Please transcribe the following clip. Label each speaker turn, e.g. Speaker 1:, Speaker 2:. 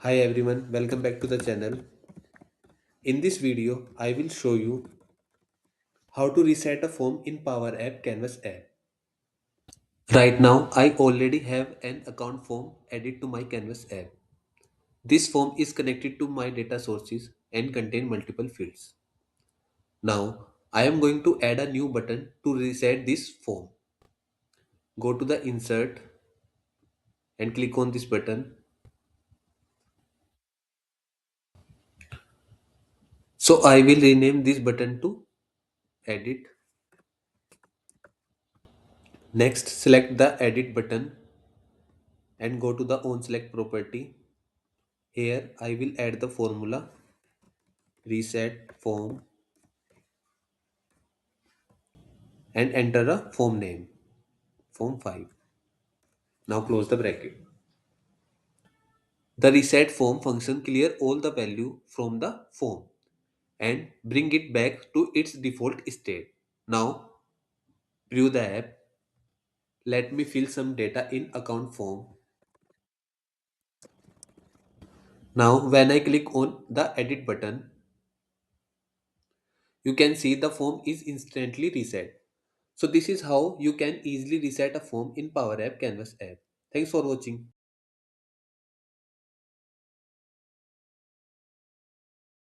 Speaker 1: Hi everyone, welcome back to the channel. In this video, I will show you how to reset a form in Power App Canvas app. Right now, I already have an account form added to my Canvas app. This form is connected to my data sources and contain multiple fields. Now, I am going to add a new button to reset this form. Go to the Insert and click on this button. So I will rename this button to Edit. Next, select the Edit button and go to the onSelect property. Here I will add the formula reset form and enter a form name, form 5. Now close the bracket. The reset form function clear all the value from the form and bring it back to its default state. Now view the app. Let me fill some data in account form. Now when I click on the edit button, you can see the form is instantly reset. So this is how you can easily reset a form in Power App Canvas app. Thanks for watching.